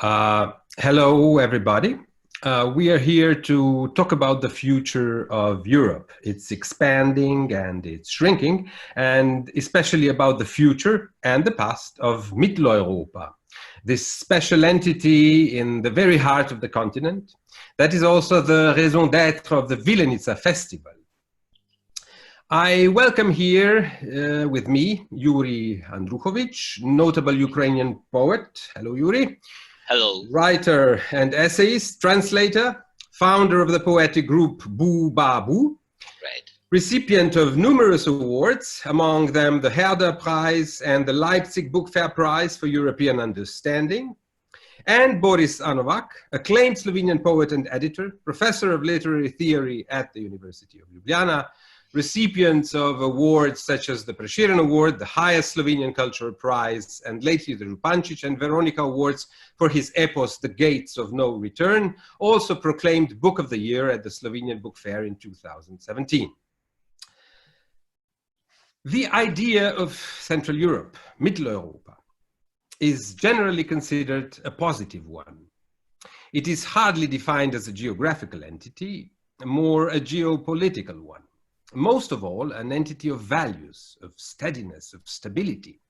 Hello, everybody. We are here to talk about the future of Europe. It's expanding and it's shrinking, and especially about the future and the past of Mitteleuropa, this special entity in the very heart of the continent. That is also the raison d'être of the Vilenici festival. I welcome here with me Jurij Andruhovič, notable Ukrainian poet. Hello, Jurij. Hello. Writer and essayist, translator, founder of the poetic group Boo Ba Boo. Right. Recipient of numerous awards, among them the Herder Prize and the Leipzig Book Fair Prize for European Understanding. And Boris, Novak, acclaimed Slovenian poet and editor, professor of literary theory at the University of Ljubljana, recipients of awards such as the Prešeren Award, the highest Slovenian cultural prize, and lately the Župančič and Veronica Awards for his epos, The Gates of No Return, also proclaimed Book of the Year at the Slovenian Book Fair in 2017. The idea of Central Europe, Mitteleuropa, is generally considered a positive one. It is hardly defined as a geographical entity, more a geopolitical one. Most of all, an entity of values, of steadiness, of stability.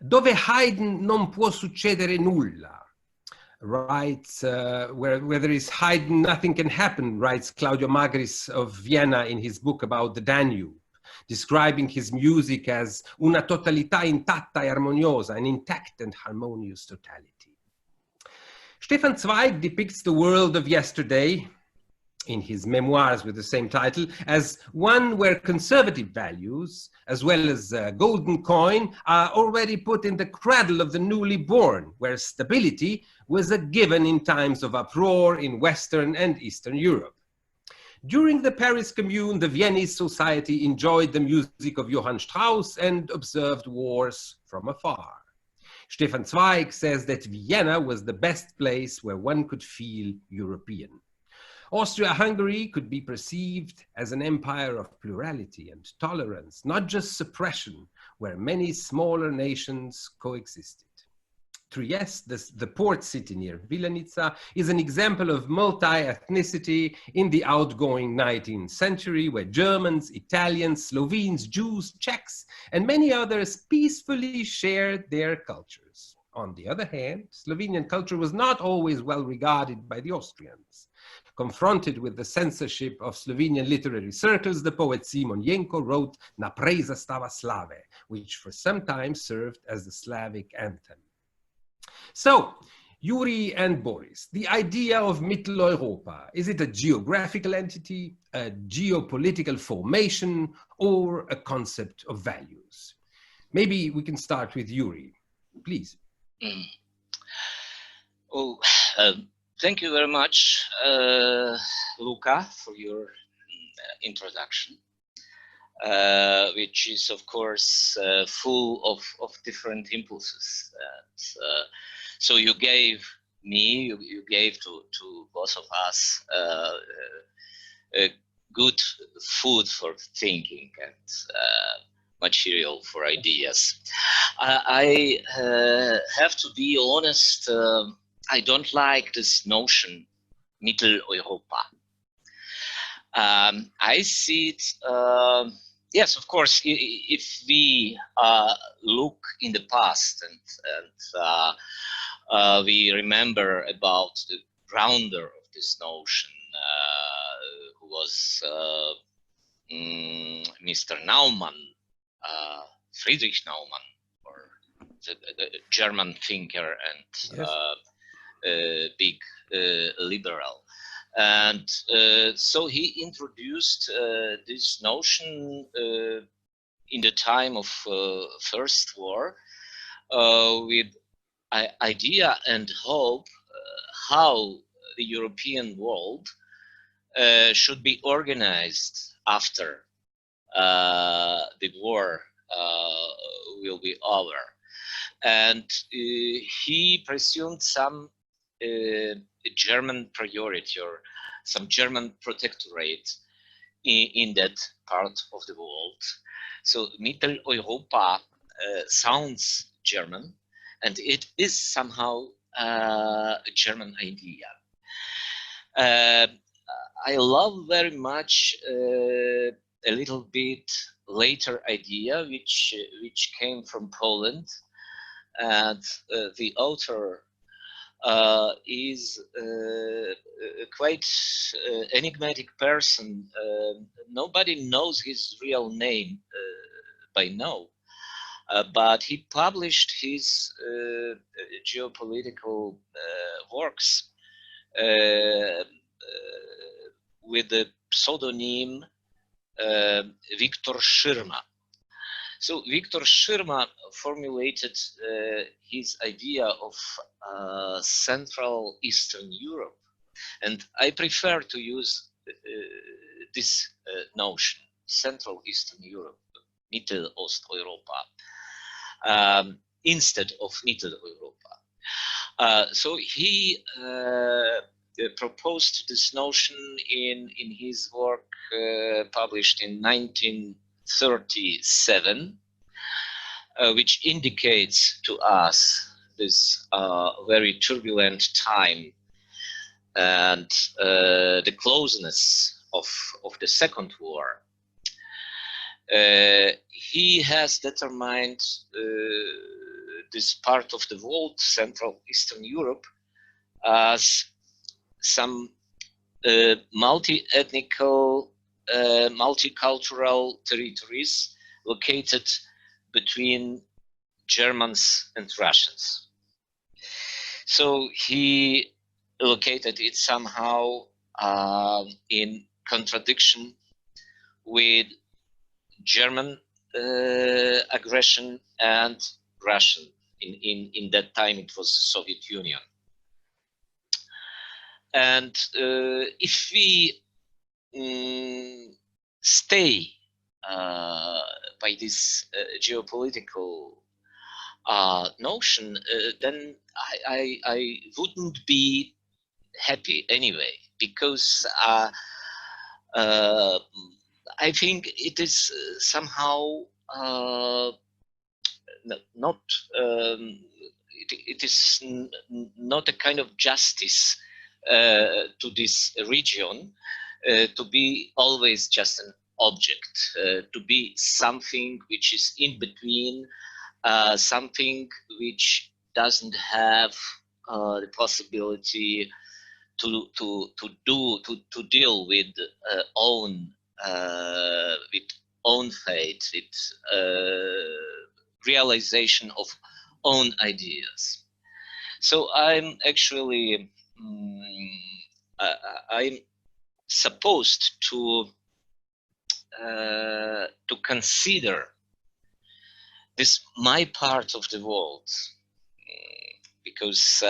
Dove Haydn non può succedere nulla, writes, where there is Haydn, nothing can happen, writes Claudio Magris of Vienna in his book about the Danube, describing his music as una totalità intatta e armoniosa, an intact and harmonious totality. Stefan Zweig depicts the world of yesterday, in his memoirs with the same title, as one where conservative values, as well as a golden coin, are already put in the cradle of the newly born, where stability was a given in times of uproar in Western and Eastern Europe. During the Paris Commune, the Viennese society enjoyed the music of Johann Strauss and observed wars from afar. Stefan Zweig says that Vienna was the best place where one could feel European. Austria-Hungary could be perceived as an empire of plurality and tolerance, not just suppression, where many smaller nations coexisted. Trieste, the port city near Vilenici, is an example of multi-ethnicity in the outgoing 19th century, where Germans, Italians, Slovenes, Jews, Czechs, and many others peacefully shared their cultures. On the other hand, Slovenian culture was not always well regarded by the Austrians. Confronted with the censorship of Slovenian literary circles, the poet Simon Jenko wrote Naprej zastava slave, which for some time served as the Slavic anthem. So, Jurij and Boris, the idea of Mitteleuropa, is it a geographical entity, a geopolitical formation, or a concept of values? Maybe we can start with Jurij, please. Thank you very much, Luka, for your introduction, which is, of course, full of different impulses. So you gave me, you gave to both of us a good food for thinking and material for ideas. I have to be honest, I don't like this notion, Mitteleuropa. I see it, yes, of course, if we look in the past and we remember about the founder of this notion, who was Mr. Naumann, Friedrich Naumann, or the German thinker and yes. Big liberal. And so he introduced this notion in the time of First War with idea and hope how the European world should be organized after the war will be over. And he presumed some German priority or some German protectorate in that part of the world. So Mitteleuropa sounds German, and it is somehow German idea. I love very much a little bit later idea which came from Poland, and the author is a quite enigmatic person. Nobody knows his real name by now, but he published his geopolitical works with the pseudonym Viktor Szyrma. So Viktor Szyrma formulated his idea of Central Eastern Europe, and I prefer to use this notion, Central Eastern Europe, Mittelosteuropa, instead of Mitteleuropa. So he proposed this notion in his work published in 1937, which indicates to us this very turbulent time and the closeness of the Second War. He has determined this part of the world, Central Eastern Europe, as some multi-ethnical, multicultural territories located between Germans and Russians. So he located it somehow in contradiction with German aggression and Russian. In that time it was Soviet Union. And if we stay by this geopolitical notion, then I wouldn't be happy anyway, because I think it is somehow not it is not a kind of justice to this region to be always just an object, to be something which is in between, something which doesn't have the possibility to deal with own fate, with realization of own ideas. So I'm actually I'm supposed to consider this my part of the world, because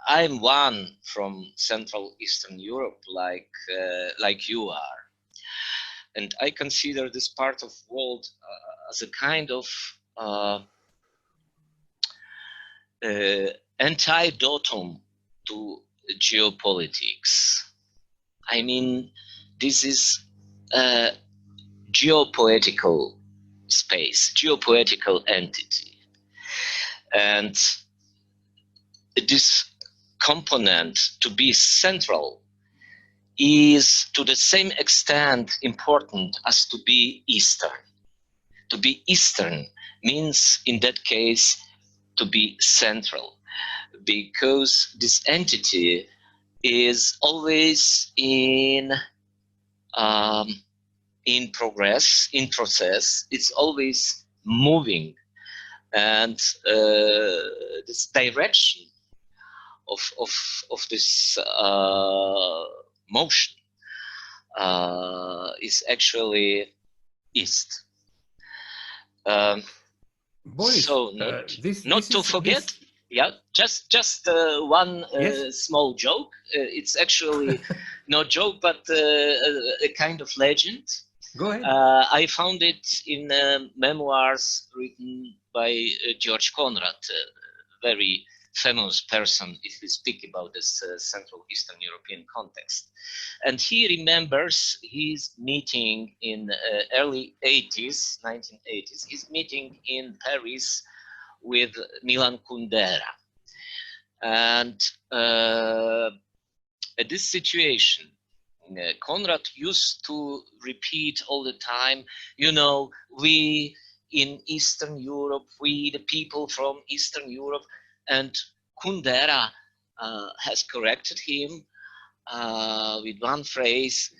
I'm one from Central Eastern Europe, like you are, and I consider this part of the world as a kind of antidotum to geopolitics. I mean, this is a geopoetical space, geopoetical entity, and this component to be central is to the same extent important as to be Eastern. To be Eastern means, in that case, to be central, because this entity is always in progress, in process. It's always moving, and this direction of this motion is actually east. Boris, so not to forget. Yeah, just one yes? small joke. It's actually no joke, but a kind of legend. Go ahead. I found it in memoirs written by George Conrad, a very famous person if we speak about this Central Eastern European context. And he remembers his meeting in early 80s, 1980s, his meeting in Paris with Milan Kundera. And at this situation, Konrad used to repeat all the time, you know, we in Eastern Europe, we the people from Eastern Europe, and Kundera has corrected him with one phrase.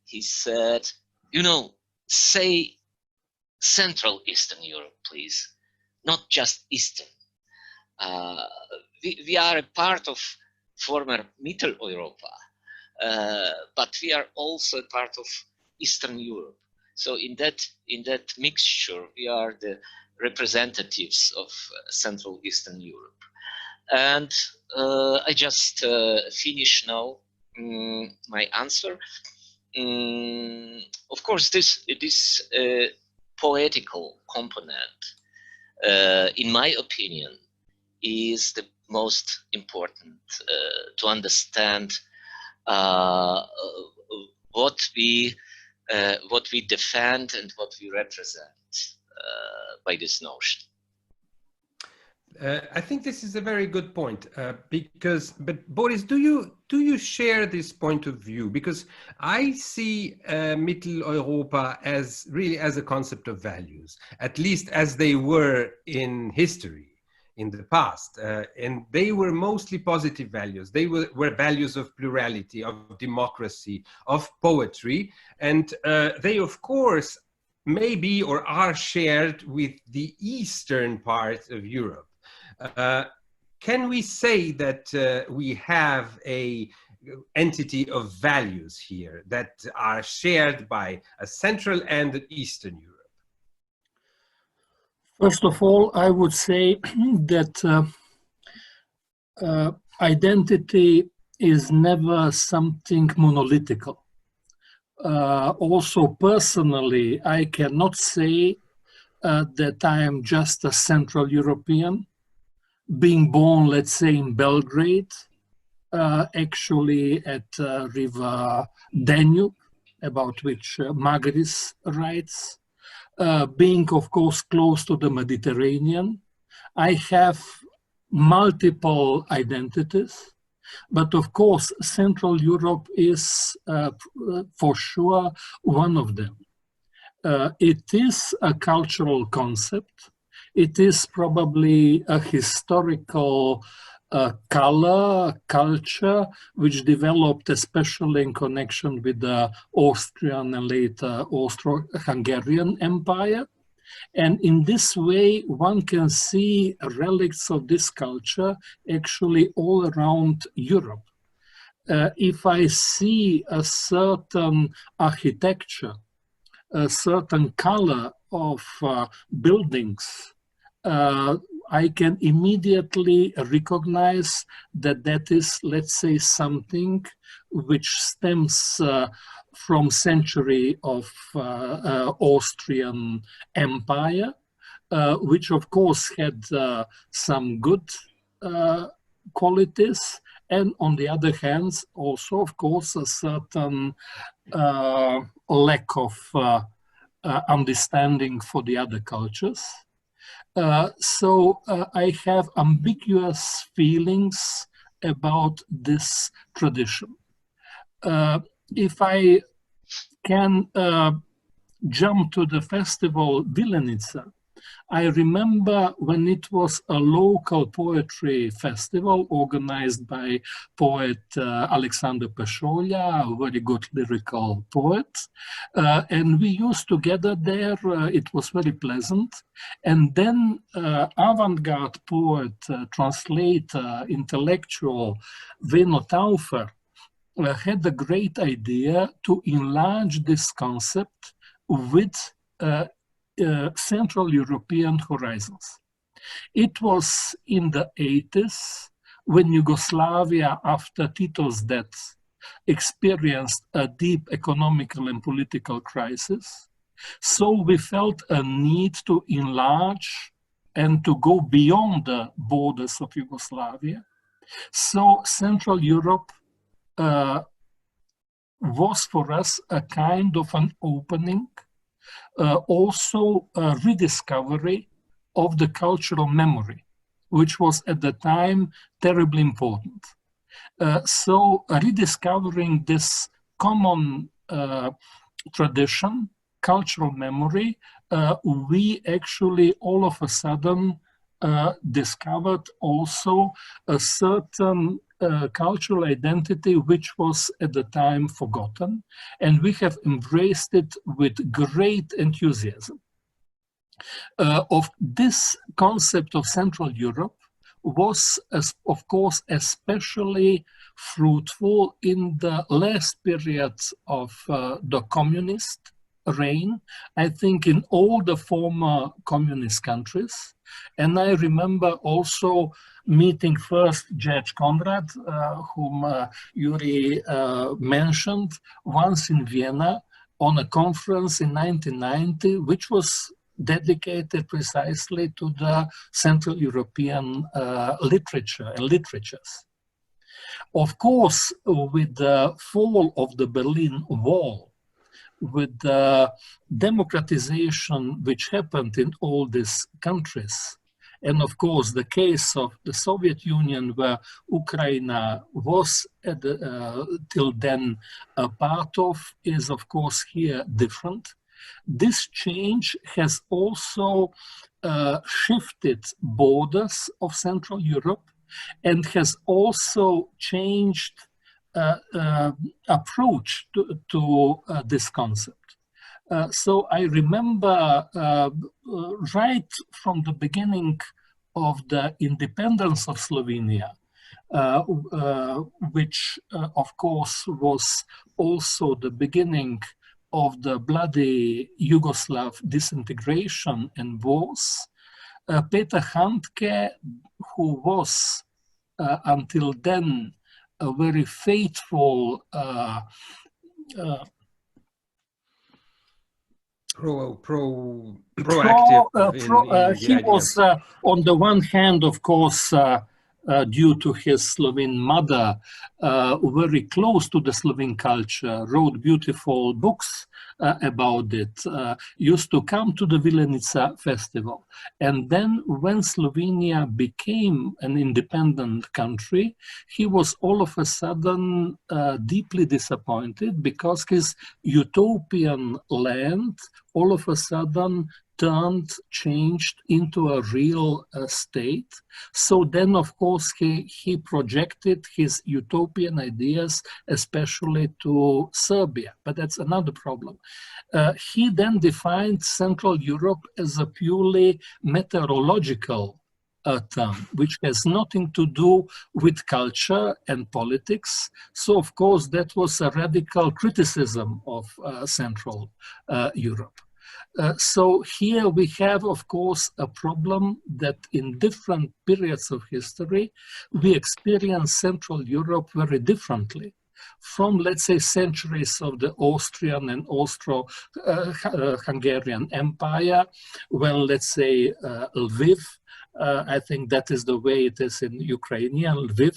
He said, you know, say Central Eastern Europe, please, not just Eastern. We are a part of former Mitteleuropa, but we are also a part of Eastern Europe. So in that mixture, we are the representatives of Central Eastern Europe. And I just finish now my answer. Of course, this poetical component, in my opinion, is the most important to understand what we defend and what we represent by this notion. I think this is a very good point, but Boris, do you share this point of view? Because I see Mitteleuropa as really as a concept of values, at least as they were in history, in the past, and they were mostly positive values. They were values of plurality, of democracy, of poetry, and they, of course, may be or are shared with the eastern part of Europe. Can we say that we have a entity of values here that are shared by a Central and an Eastern Europe? First of all, I would say that identity is never something monolithical. Also, personally, I cannot say that I am just a Central European, being born, let's say, in Belgrade, actually at River Danube, about which Magris writes, being, of course, close to the Mediterranean. I have multiple identities, but of course, Central Europe is for sure one of them. It is a cultural concept. It is probably a historical culture which developed especially in connection with the Austrian and later Austro-Hungarian Empire. And in this way, one can see relics of this culture actually all around Europe. If I see a certain architecture, a certain color of buildings, I can immediately recognize that that is, let's say, something which stems from century of Austrian Empire, which of course had some good qualities, and on the other hand, also of course a certain lack of understanding for the other cultures. So I have ambiguous feelings about this tradition. If I can jump to the festival Vilenici, I remember when it was a local poetry festival organized by poet Alexander Pesholia, a very good lyrical poet. And we used to gather there, it was very pleasant. And then avant-garde poet, translator, intellectual Veno Taufer had the great idea to enlarge this concept with Central European horizons. It was in the 80s when Yugoslavia, after Tito's death, experienced a deep economical and political crisis. So we felt a need to enlarge and to go beyond the borders of Yugoslavia. So Central Europe was for us a kind of an opening, also a rediscovery of the cultural memory, which was at the time terribly important. So rediscovering this common tradition, cultural memory, we actually all of a sudden discovered also a certain cultural identity which was at the time forgotten, and we have embraced it with great enthusiasm. Of this concept of Central Europe was, of course, especially fruitful in the last periods of the communist reign, I think in all the former communist countries. And I remember also meeting first Judge Conrad, whom Jurij mentioned, once in Vienna on a conference in 1990, which was dedicated precisely to the Central European literature and literatures. Of course, with the fall of the Berlin Wall, with the democratization which happened in all these countries, and of course the case of the Soviet Union, where Ukraine was till then a part of, is of course here different. This change has also shifted borders of Central Europe and has also changed approach to this concept. So I remember right from the beginning of the independence of Slovenia, which of course was also the beginning of the bloody Yugoslav disintegration and wars, Peter Handke, who was until then a very faithful proactive. He was on the one hand, of course, due to his Slovene mother, very close to the Slovene culture, wrote beautiful books about it, used to come to the Vilenici festival. And then when Slovenia became an independent country, he was all of a sudden deeply disappointed because his utopian land all of a sudden changed into a real state. So then, of course, he projected his utopian ideas, especially to Serbia. But that's another problem. He then defined Central Europe as a purely meteorological term, which has nothing to do with culture and politics. So, of course, that was a radical criticism of Central Europe. So here we have, of course, a problem that in different periods of history, we experience Central Europe very differently. From, let's say, centuries of the Austrian and Austro-Hungarian Empire, well, let's say Lviv, I think that is the way it is in Ukrainian, Lviv,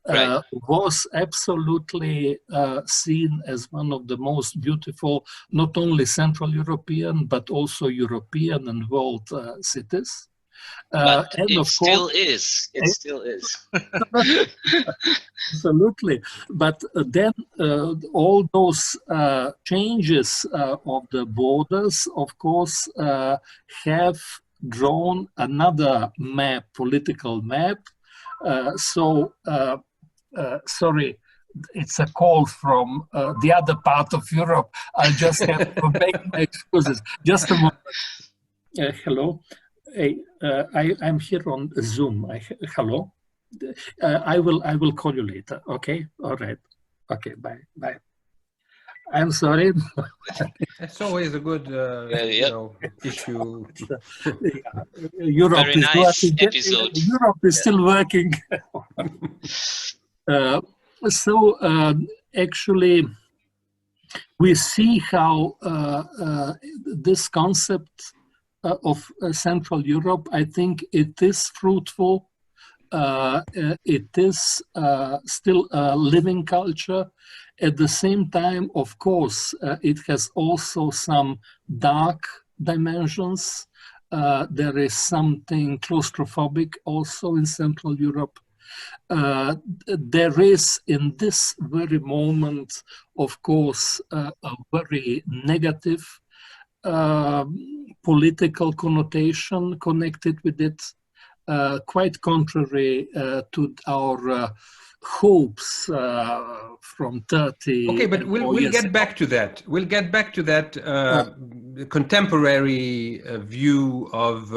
right, was absolutely seen as one of the most beautiful, not only Central European, but also European and world cities. But and it still is. It still is. Absolutely. But then all those changes of the borders, of course, have drawn another map, political map. Sorry, it's a call from the other part of Europe. I just have to make my excuses. Just a moment. Hello. Hey, I'm here on Zoom. Hello. I will call you later. Okay. All right. Okay. Bye. Bye. I'm sorry. It's always a good issue. Europe Very nice working. episode. Europe is still working. Actually, we see how this concept of Central Europe, I think it is fruitful. It is still a living culture. At the same time, of course, it has also some dark dimensions. There is something claustrophobic also in Central Europe. There is, in this very moment, of course, a very negative political connotation connected with it, quite contrary to our hopes from 30. Okay, but we'll get back to that. We'll get back to that contemporary view of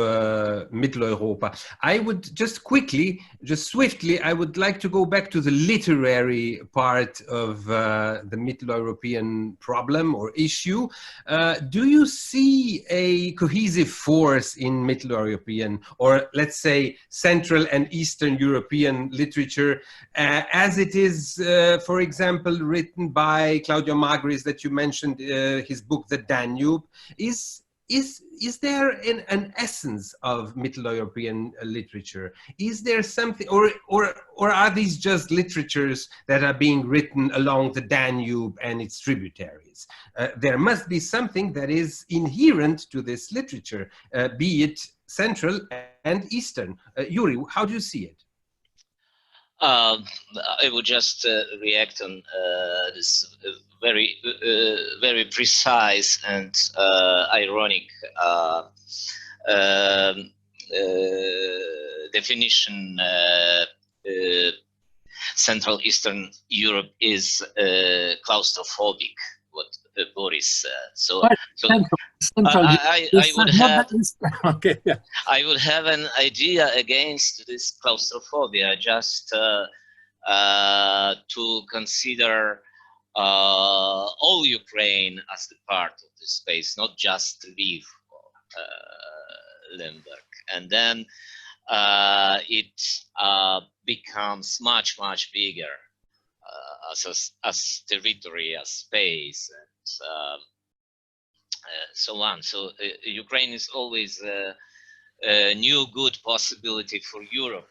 Mitteleuropa. I would just quickly, just swiftly, I would like to go back to the literary part of the Mitteleuropean problem or issue. Do you see a cohesive force in Mitteleuropean, or let's say Central and Eastern European literature, as it is, for example, written by Claudio Magris that you mentioned, his book, The Danube? Is there an essence of Mitteleuropean literature? Is there something, or are these just literatures that are being written along the Danube and its tributaries? There must be something that is inherent to this literature, be it Central and Eastern. Jurij, how do you see it? I would just react on this very, very precise and ironic definition. Central Eastern Europe is claustrophobic, what Boris said. I would have an idea against this claustrophobia, just to consider all Ukraine as the part of the space, not just Lviv or Lemberg. And then it becomes much, much bigger as territory, as space, and so on. So Ukraine is always a new good possibility for Europe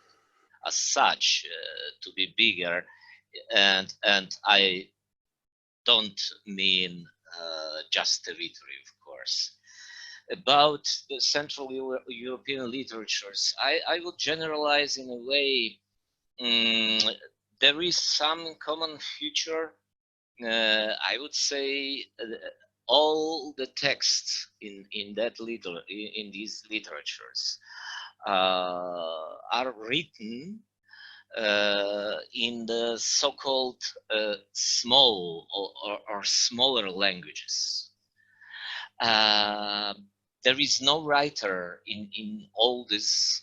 as such to be bigger, and I don't mean just territory, of course. About the Central European literatures, I would generalize in a way. There is some common feature. I would say all the texts in these literatures are written in the so-called small or smaller languages. There is no writer in all this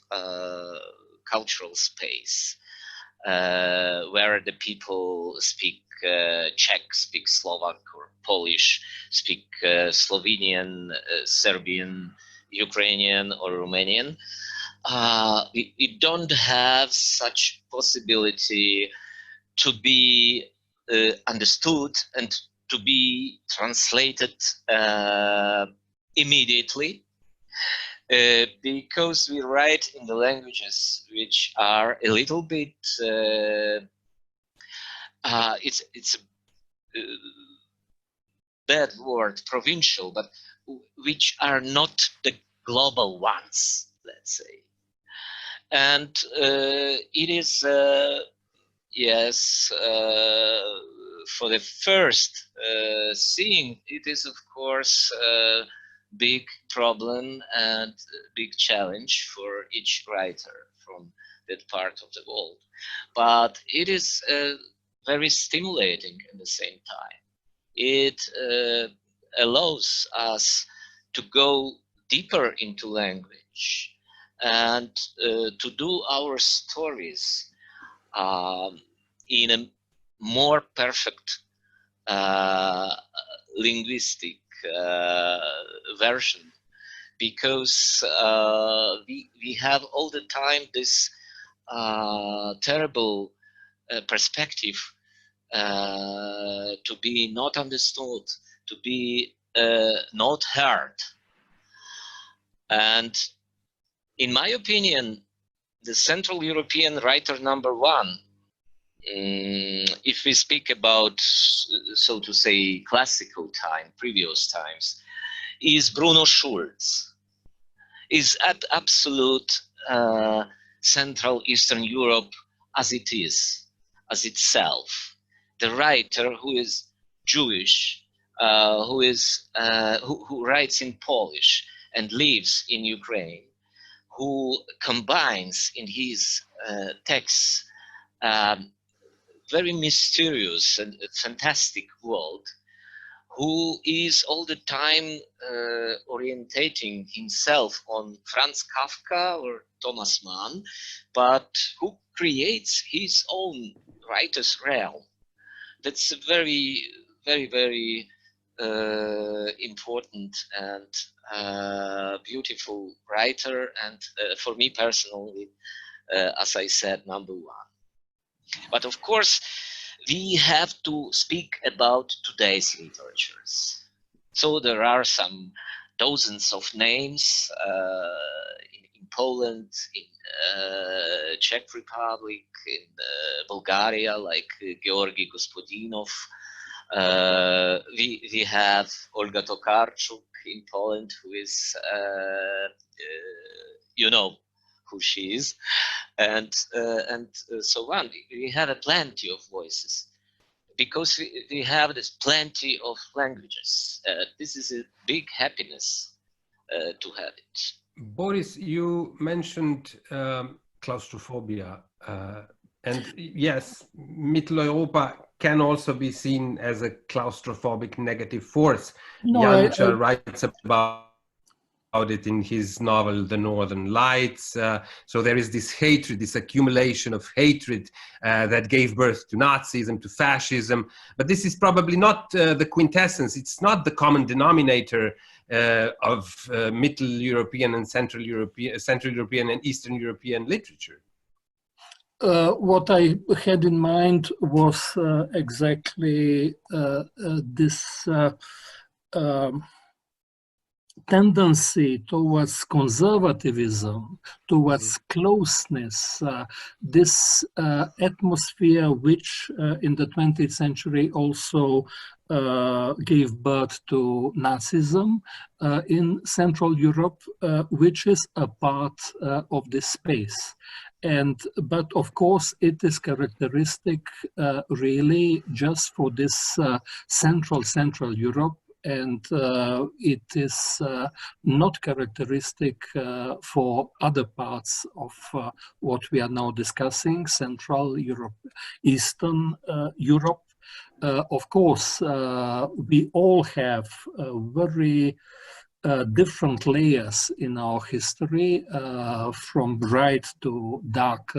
cultural space where the people speak Czech, speak Slovak or Polish, speak Slovenian, Serbian, Ukrainian or Romanian. We don't have such possibility to be understood and to be translated immediately, because we write in the languages which are a little bit it's a bad word, provincial, but which are not the global ones, let's say. And it is yes, for the first seeing, it is of course a big problem and big challenge for each writer from that part of the world, but it is very stimulating at the same time. It allows us to go deeper into language and to do our stories in a more perfect linguistic version, because we have all the time this terrible perspective to be not understood, to be not heard. And in my opinion, the Central European writer number one, if we speak about, so to say, classical time, previous times, is Bruno Schulz. is absolute Central Eastern Europe as it is, as itself. The writer who is Jewish, who writes in Polish and lives in Ukraine, who combines in his texts very mysterious and fantastic world, who is all the time orientating himself on Franz Kafka or Thomas Mann, but who creates his own writer's realm. That's a very, very, very important and beautiful writer, and for me personally, as I said, number one. But of course, we have to speak about today's literatures. So there are some dozens of names in Poland, in Czech Republic, in Bulgaria, like Georgi Gospodinov. We have Olga Tokarczuk in Poland, who is, you know who she is, and so on. We have plenty of voices because we have this plenty of languages. This is a big happiness to have it. Boris, you mentioned claustrophobia, and yes, Mitteleuropa can also be seen as a claustrophobic negative force. Janša writes about it in his novel The Northern Lights. So there is this hatred, this accumulation of hatred that gave birth to Nazism, to fascism. But this is probably not the quintessence. It's not the common denominator of Middle European and Central European and Eastern European literature. What I had in mind was exactly this tendency towards conservatism, towards closeness, this atmosphere which in the 20th century also gave birth to Nazism in Central Europe, which is a part of this space. But of course, it is characteristic really just for this Central Europe, and it is not characteristic for other parts of what we are now discussing, Central Europe, Eastern Europe. Of course, we all have very different layers in our history, from bright to dark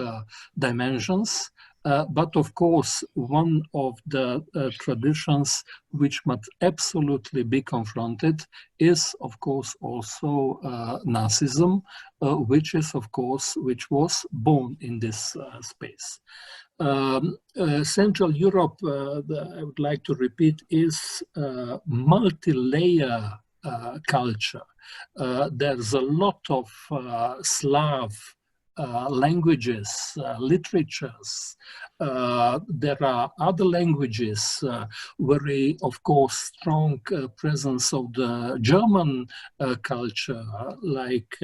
dimensions. But of course, one of the traditions which must absolutely be confronted is, of course, also Nazism, which was born in this space. Central Europe, I would like to repeat, is multi-layer culture. There's a lot of Slav languages, literatures. There are other languages, very, of course, strong presence of the German culture, like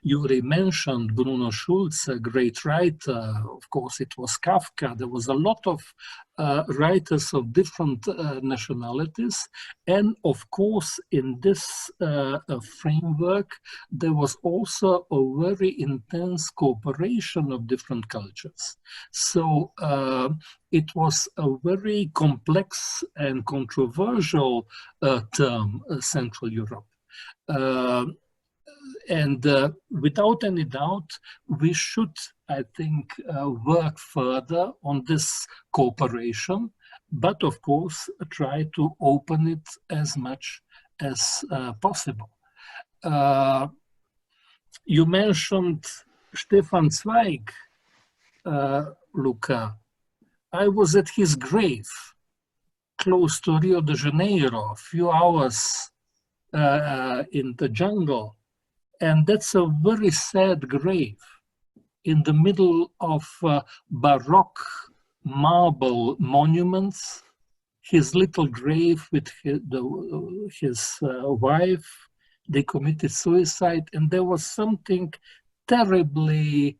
Jurij mentioned, Bruno Schulz, a great writer. Of course, it was Kafka. There was a lot of writers of different nationalities. And of course, in this framework, there was also a very intense cooperation of different cultures. So it was a very complex and controversial term, Central Europe. And without any doubt, we should, I think, work further on this cooperation, but of course, try to open it as much as possible. You mentioned Stefan Zweig, Luka. I was at his grave, close to Rio de Janeiro, a few hours in the jungle. And that's a very sad grave in the middle of Baroque marble monuments. His little grave with his wife, they committed suicide, and there was something terribly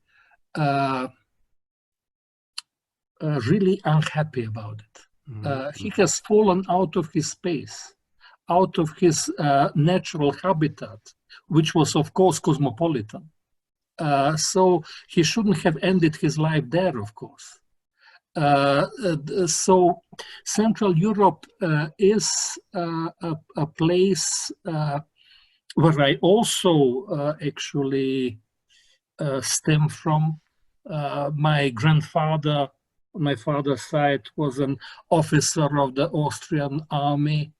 really unhappy about it. He has fallen out of his space, out of his natural habitat, which was, of course, cosmopolitan. So he shouldn't have ended his life there, of course. So Central Europe is a place where I also actually stem from. My grandfather, on my father's side, was an officer of the Austrian army,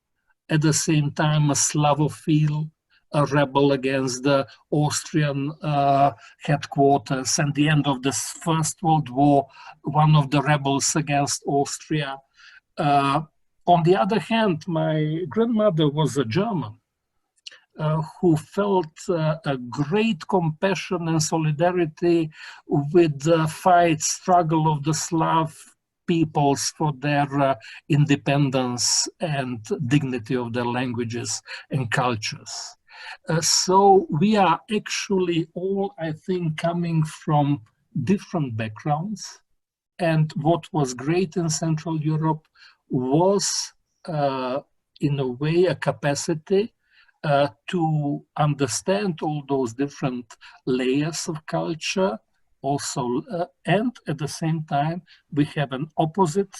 at the same time a Slavophile, a rebel against the Austrian headquarters. At the end of the First World War, one of the rebels against Austria. On the other hand, my grandmother was a German who felt a great compassion and solidarity with the struggle of the Slav peoples for their independence and dignity of their languages and cultures. So we are actually all, I think, coming from different backgrounds. And what was great in Central Europe was, in a way, a capacity to understand all those different layers of culture also, and at the same time, we have an opposite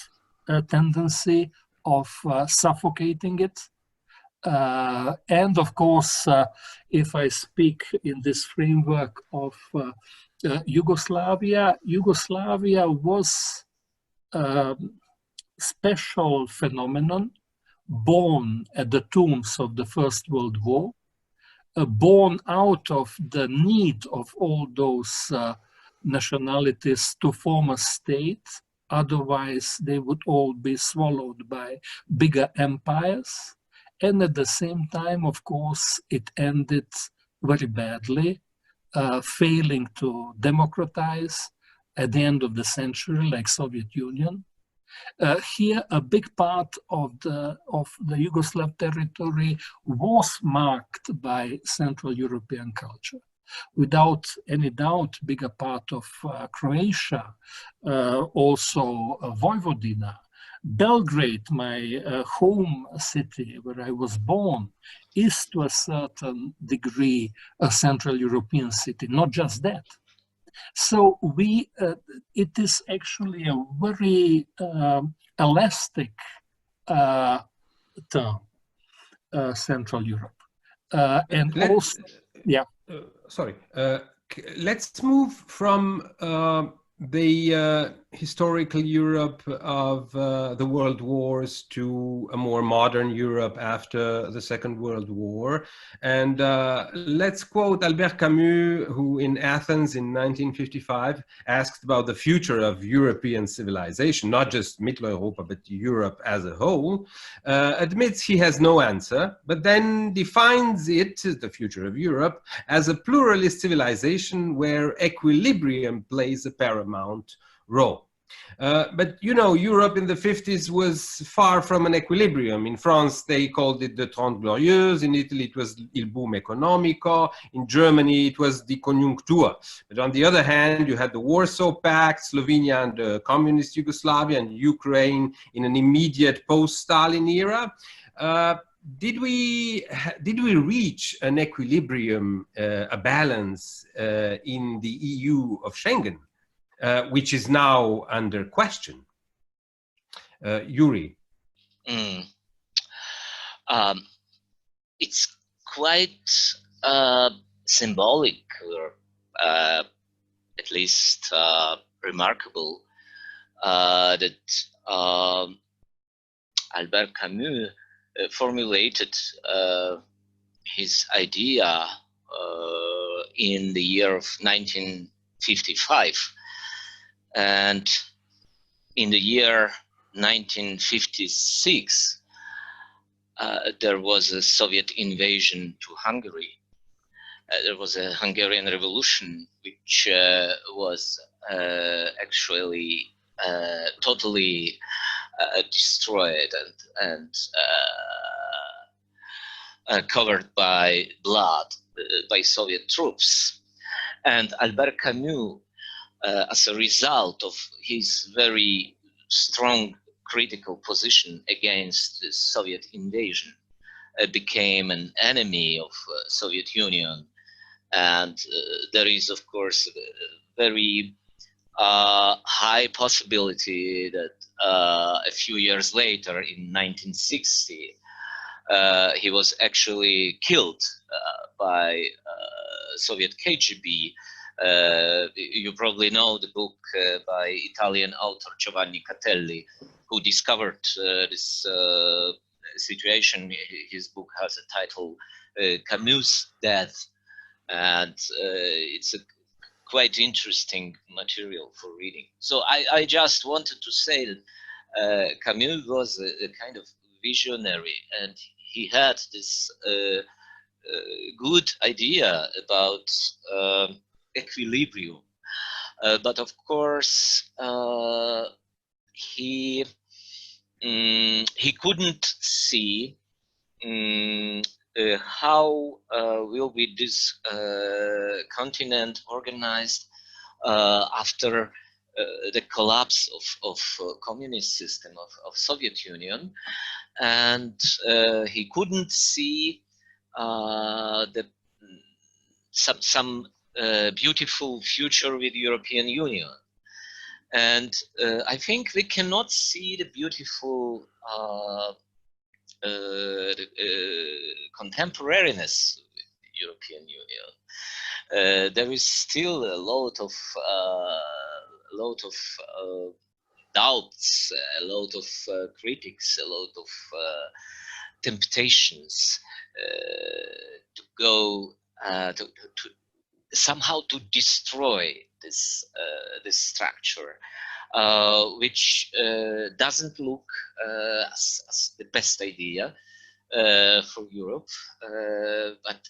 tendency of suffocating it. And of course, if I speak in this framework of Yugoslavia, Yugoslavia was a special phenomenon born at the tombs of the First World War, born out of the need of all those nationalities to form a state. Otherwise, they would all be swallowed by bigger empires. And at the same time, of course, it ended very badly, failing to democratize at the end of the century, like Soviet Union. Here, a big part of the Yugoslav territory was marked by Central European culture. Without any doubt, bigger part of Croatia, also Vojvodina, Belgrade, my home city where I was born, is to a certain degree a Central European city, not just that. So it is actually a very elastic term, Central Europe. And also, yeah. Sorry, let's move from the historical Europe of the world wars to a more modern Europe after the Second World War. And let's quote Albert Camus, who in Athens in 1955 asked about the future of European civilization, not just Mitteleuropa, but Europe as a whole, admits he has no answer, but then defines it, the future of Europe, as a pluralist civilization where equilibrium plays a paramount role. But you know, Europe in the 50s was far from an equilibrium. In France, they called it the Trente Glorieuses. In Italy, it was il boom economico. In Germany, it was die Konjunktur. But on the other hand, you had the Warsaw Pact, Slovenia and the communist Yugoslavia, and Ukraine in an immediate post-Stalin era. Did we reach an equilibrium, a balance in the EU of Schengen? Which is now under question. Jurij. It's quite symbolic, or at least remarkable, that Albert Camus formulated his idea in the year of 1955. And in the year 1956, there was a Soviet invasion to Hungary. There was a Hungarian revolution, which was actually totally destroyed and covered by blood, by Soviet troops. And Albert Camus, as a result of his very strong critical position against the Soviet invasion, became an enemy of Soviet Union. And there is, of course, a very high possibility that a few years later, in 1960, he was actually killed by Soviet KGB. You probably know the book by Italian author Giovanni Catelli, who discovered this situation. His book has a title, Camus' Death, and it's a quite interesting material for reading. So I just wanted to say that Camus was a kind of visionary, and he had this good idea about equilibrium, but of course he couldn't see how will be this continent organized after the collapse of communist system of Soviet Union, and he couldn't see some beautiful future with European Union. And I think we cannot see the beautiful contemporariness with the European Union. There is still a lot of doubts, a lot of critics, a lot of temptations to go to somehow to destroy this structure, which doesn't look as the best idea for Europe, but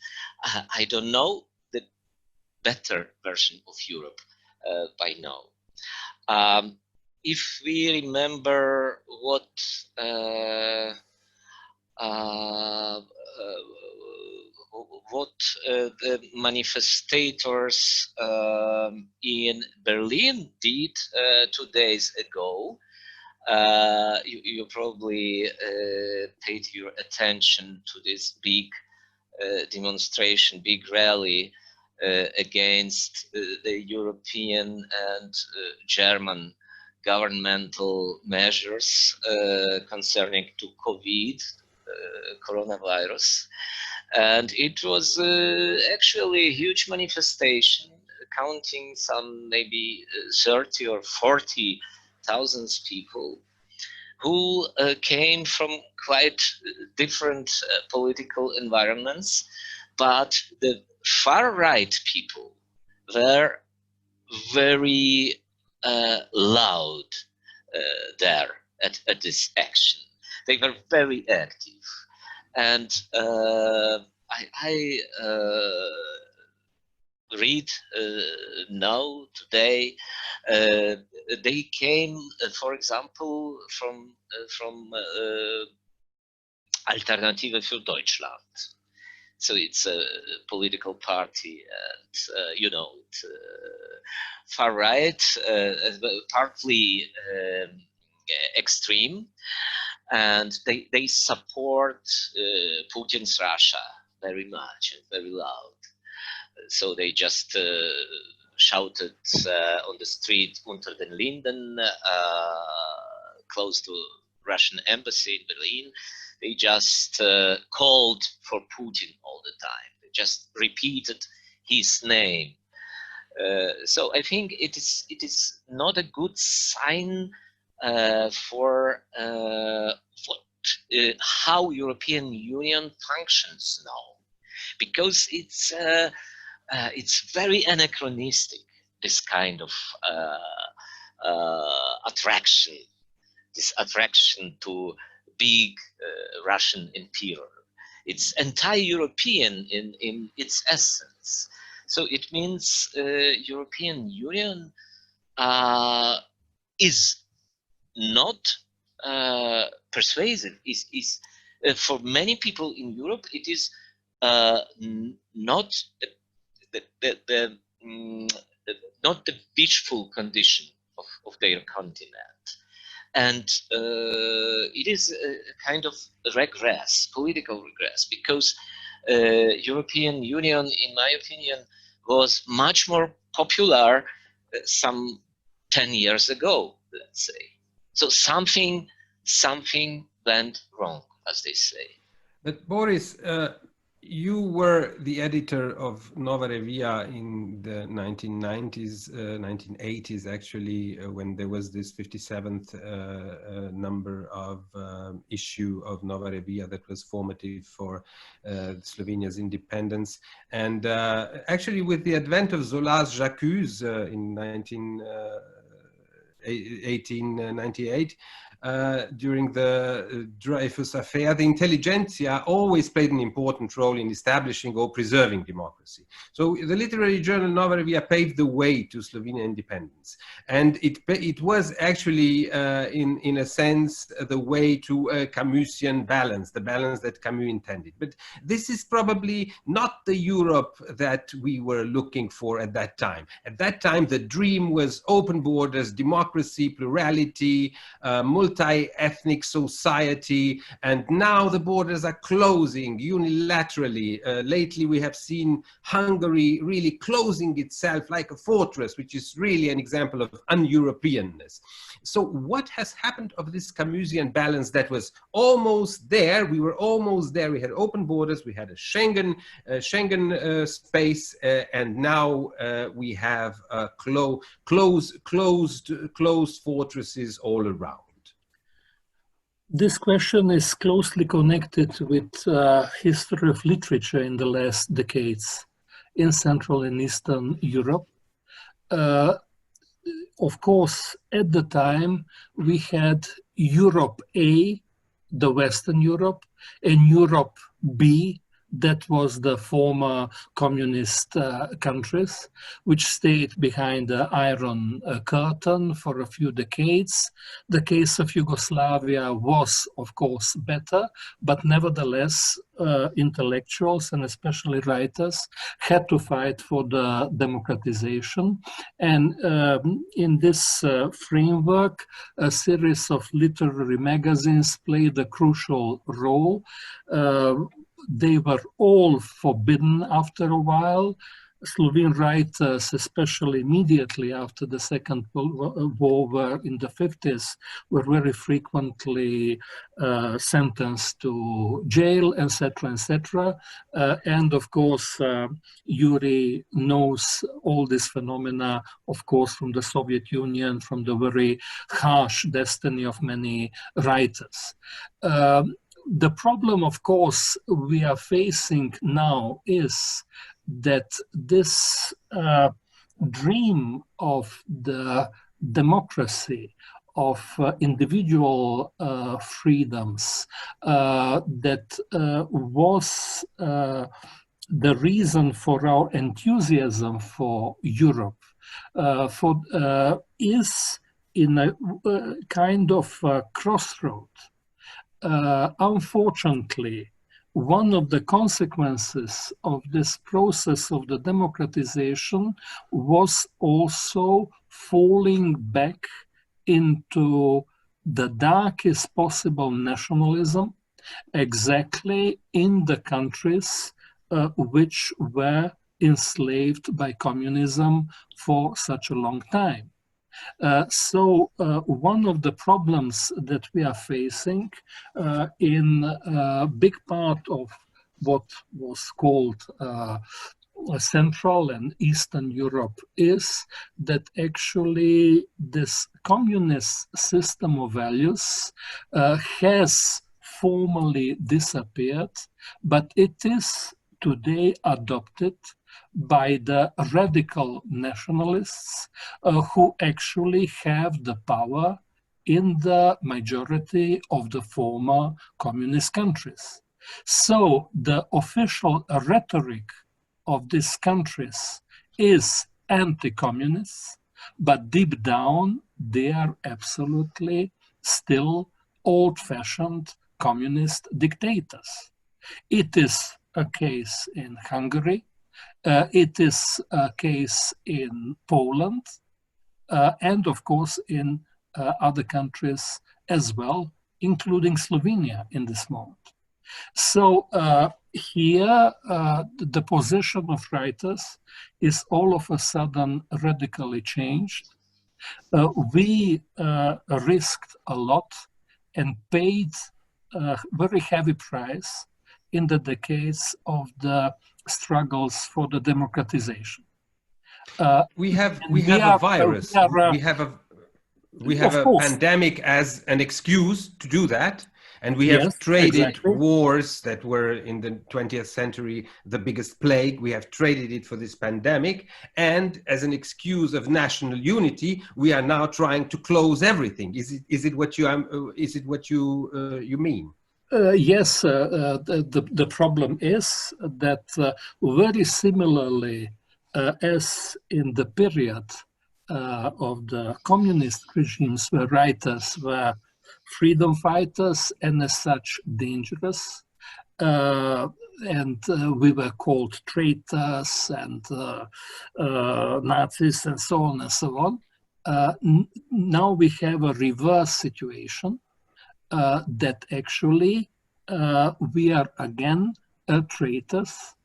I don't know the better version of Europe by now. If we remember what the manifestators in Berlin did 2 days ago, you probably paid your attention to this big demonstration, big rally against the European and German governmental measures concerning to COVID, coronavirus. And it was actually a huge manifestation, counting some maybe 30 or 40,000 people who came from quite different political environments, but the far right people were very loud there at this action. They were very active. And I read now today they came, for example, from Alternative für Deutschland. So it's a political party, and you know, far right, partly extreme. And they support Putin's Russia very much and very loud. So they just shouted on the street unter den Linden, close to Russian embassy in Berlin. They just called for Putin all the time. They just repeated his name. So I think it is not a good sign for how European Union functions now, because it's very anachronistic, this kind of attraction, this attraction to big Russian imperial. It's anti-European in its essence. So it means European Union is not persuasive, is for many people in Europe, it is not not the wishful condition of their continent. And it is a kind of regress, political regress, because European Union, in my opinion, was much more popular some 10 years ago, let's say. So something went wrong, as they say. But Boris, you were the editor of Nova Revija in the 1990s, 1980s actually, when there was this 57th number of issue of Nova Revija that was formative for Slovenia's independence. And actually with the advent of Zola's J'accuse in 1898, during the Dreyfus affair, the intelligentsia always played an important role in establishing or preserving democracy. So the literary journal Nova Revija paved the way to Slovenian independence. And it was actually, in a sense, the way to a Camusian balance, the balance that Camus intended. But this is probably not the Europe that we were looking for at that time. At that time, the dream was open borders, democracy, plurality, multi-ethnic society, and now the borders are closing unilaterally. Lately we have seen Hungary really closing itself like a fortress, which is really an example of un-Europeanness. So what has happened of this Camusian balance that was almost there? We were almost there. We had open borders, we had a Schengen space, and now we have closed fortresses all around. This question is closely connected with history of literature in the last decades in Central and Eastern Europe. Of course, at the time, we had Europe A, the Western Europe, and Europe B, that was the former communist countries, which stayed behind the Iron Curtain for a few decades. The case of Yugoslavia was, of course, better, but nevertheless, intellectuals and especially writers had to fight for the democratization. And in this framework, a series of literary magazines played a crucial role. They were all forbidden after a while. Slovene writers, especially immediately after the Second World War in the 50s, were very frequently sentenced to jail, etc., etc. And of course, Jurij knows all these phenomena, of course, from the Soviet Union, from the very harsh destiny of many writers. The problem, of course, we are facing now is that this dream of the democracy, of individual freedoms, that was the reason for our enthusiasm for Europe, is in a kind of crossroad. Unfortunately, one of the consequences of this process of the democratization was also falling back into the darkest possible nationalism, exactly in the countries which were enslaved by communism for such a long time. So one of the problems that we are facing in a big part of what was called Central and Eastern Europe is that actually this communist system of values has formally disappeared, but it is today adopted by the radical nationalists who actually have the power in the majority of the former communist countries. So the official rhetoric of these countries is anti-communist, but deep down they are absolutely still old-fashioned communist dictators. It is a case in Hungary. It is a case in Poland, and of course in other countries as well, including Slovenia in this moment. So here, the position of writers is all of a sudden radically changed. We risked a lot and paid a very heavy price in the decades of the struggles for the democratization. We have a virus. We have a pandemic as an excuse to do that. And we have traded wars that were in the 20th century the biggest plague. We have traded it for this pandemic, and as an excuse of national unity, we are now trying to close everything. Is it what you mean? Yes. The problem is that very similarly as in the period of the communist regimes, where writers were freedom fighters and as such dangerous, and we were called traitors and Nazis and so on and so on. Now we have a reverse situation that actually we are again traitors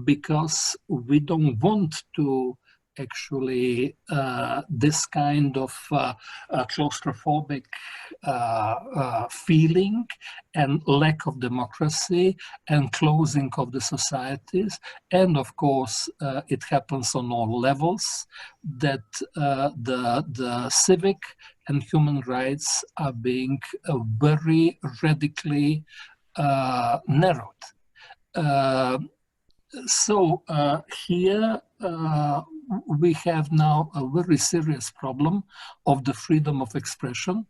because we don't want to actually this kind of claustrophobic feeling and lack of democracy and closing of the societies. And of course, it happens on all levels that the civic and human rights are being very radically narrowed. So here we have now a very serious problem of the freedom of expression.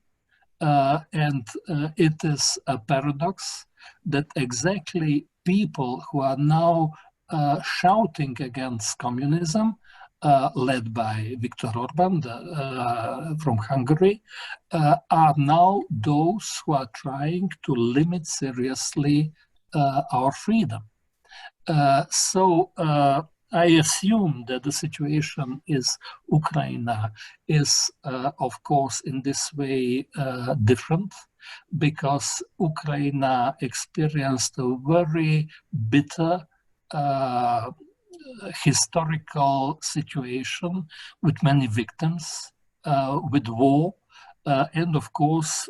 And it is a paradox that exactly people who are now shouting against communism, led by Viktor Orban from Hungary, are now those who are trying to limit seriously our freedom. So I assume that the situation is Ukraine is, of course, in this way different, because Ukraine experienced a very bitter historical situation with many victims, with war. And of course,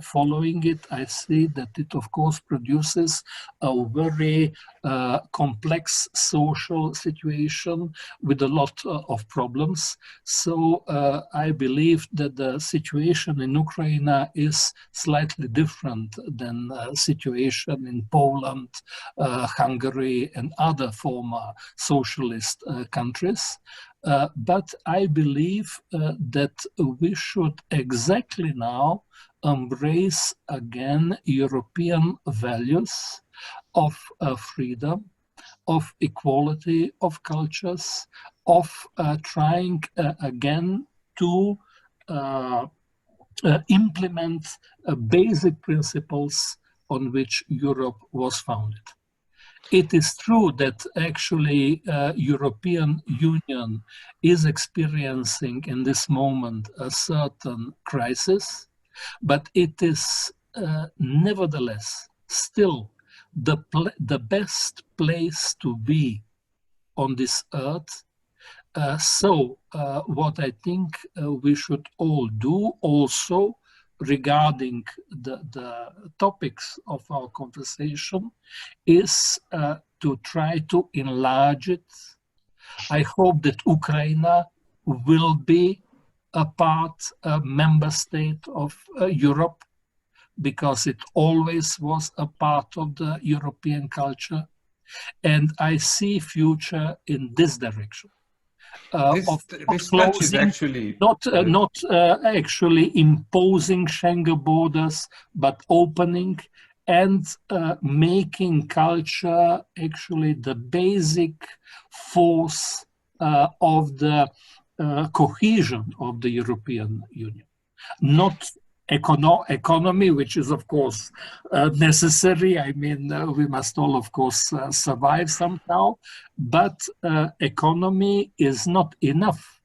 following it, I see that it, of course, produces a very complex social situation with a lot of problems. So I believe that the situation in Ukraine is slightly different than the situation in Poland, Hungary, and other former socialist countries. But I believe that we should exactly now embrace again European values of freedom, of equality of cultures, of trying again to implement basic principles on which Europe was founded. It is true that actually European Union is experiencing in this moment a certain crisis, but it is nevertheless still the best place to be on this earth. So what I think we should all do also regarding the topics of our conversation is to try to enlarge it. I hope that Ukraine will be a member state of Europe, because it always was a part of the European culture. And I see future in this direction. This touches actually not actually imposing Schengen borders, but opening and making culture actually the basic force of the cohesion of the European Union. Not economy, which is, of course, necessary. I mean, we must all, of course, survive somehow. But economy is not enough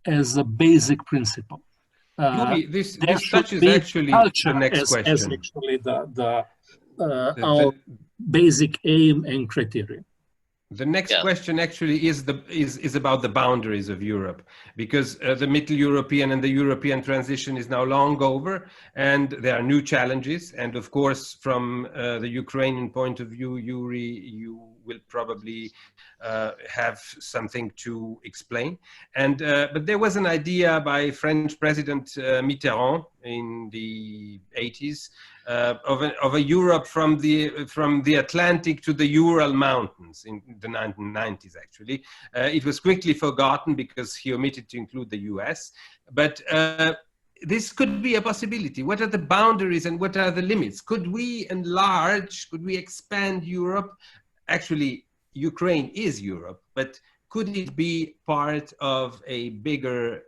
as a basic principle. Yuri, this there should touches be actually culture the next as question. actually our basic aim and criteria. The next question actually is about the boundaries of Europe, because the Middle European and the European transition is now long over, and there are new challenges. And of course, from the Ukrainian point of view, Yuri, you will probably have something to explain. And but there was an idea by French President Mitterrand in the 80s of a Europe from the Atlantic to the Ural Mountains in the 1990s. Actually, it was quickly forgotten because he omitted to include the US. But this could be a possibility. What are the boundaries and what are the limits? Could we enlarge? Could we expand Europe? Actually, Ukraine is Europe, but could it be part of a bigger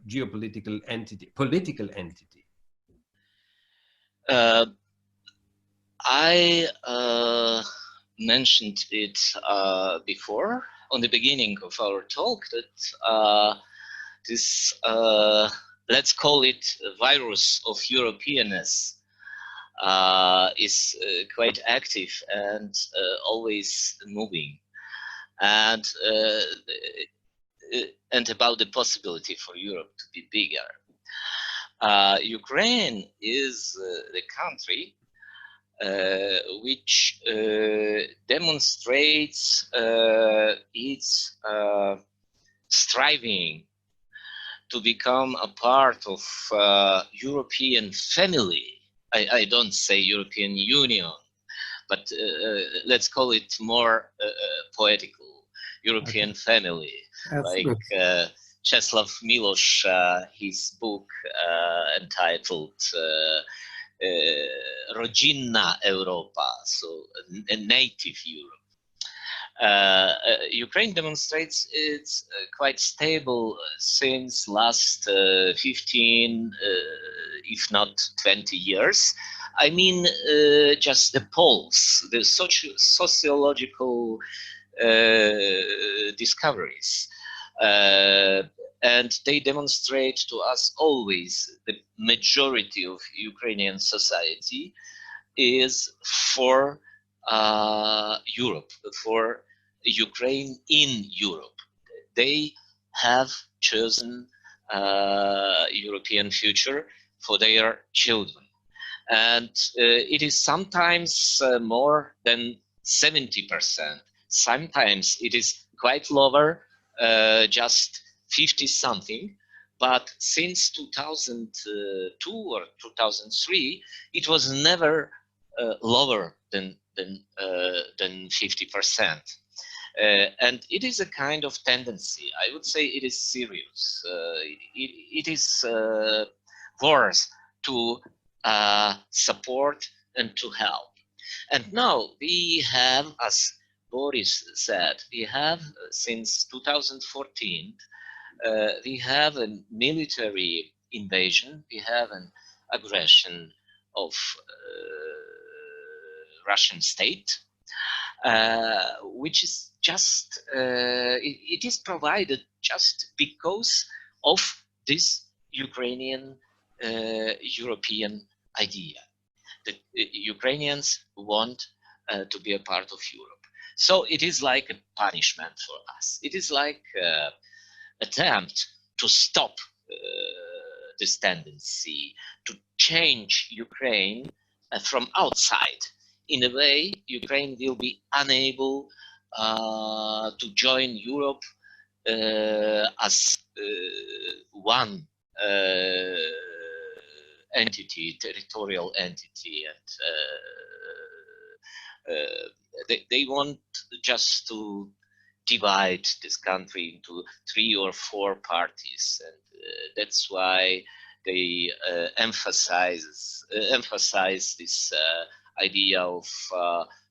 geopolitical entity, political entity? I mentioned it before on the beginning of our talk that this, let's call it virus of Europeanness, is quite active and always moving, and about the possibility for Europe to be bigger. Ukraine is the country which demonstrates its striving to become a part of European family. I don't say European Union, but let's call it more poetical, European family. That's like Czesław Miłosz, his book entitled Rodzinna Europa, so a native Europe. Ukraine demonstrates it's quite stable since last 15, if not 20 years. I mean, just the polls, the sociological discoveries. And they demonstrate to us always the majority of Ukrainian society is for Europe, for Ukraine in Europe. They have chosen European future for their children. And it is sometimes more than 70%. Sometimes it is quite lower, just 50 something. But since 2002 or 2003, it was never lower than 50%. And it is a kind of tendency. I would say it is serious. It is worth to support and to help. And now we have, as Boris said, we have since 2014, we have a military invasion, we have an aggression of Russian state, which is just, it is provided just because of this Ukrainian European idea. The Ukrainians want to be a part of Europe. So it is like a punishment for us. It is like an attempt to stop this tendency, to change Ukraine from outside. In a way, Ukraine will be unable to join Europe as one entity, territorial entity, and they want just to divide this country into 3 or 4 parties, and that's why they emphasize this idea of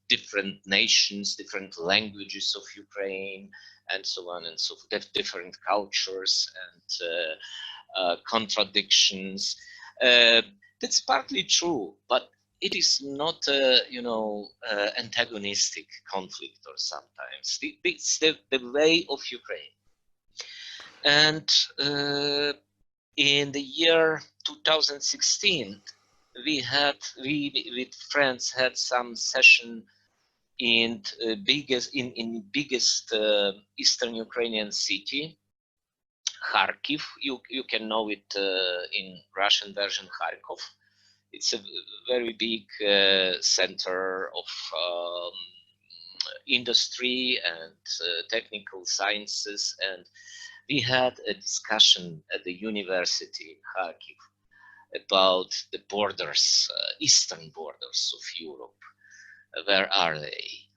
different nations, different languages of Ukraine, and so on and so forth, different cultures and contradictions. That's partly true, but it is not a, antagonistic conflict or sometimes. It's the way of Ukraine. And in the year 2016, we with friends had some session in biggest eastern Ukrainian city, Kharkiv. You can know it in Russian version, Kharkov. It's a very big center of industry and technical sciences, and we had a discussion at the university in Kharkiv about the borders, eastern borders of Europe. Where are they?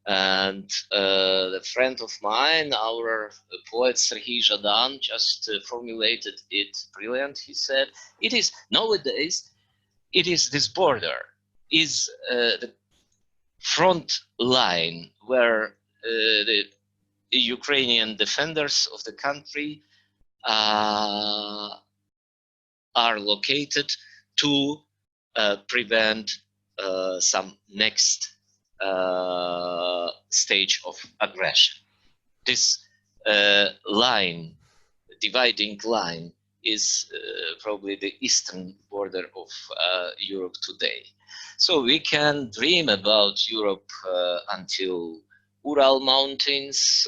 And the friend of mine, our poet Serhiy Zhadan, just formulated it brilliant. He said, it is nowadays, it is this border, is the front line where the Ukrainian defenders of the country are located to prevent some next stage of aggression. This line, dividing line, is probably the eastern border of Europe today. So we can dream about Europe until Ural Mountains,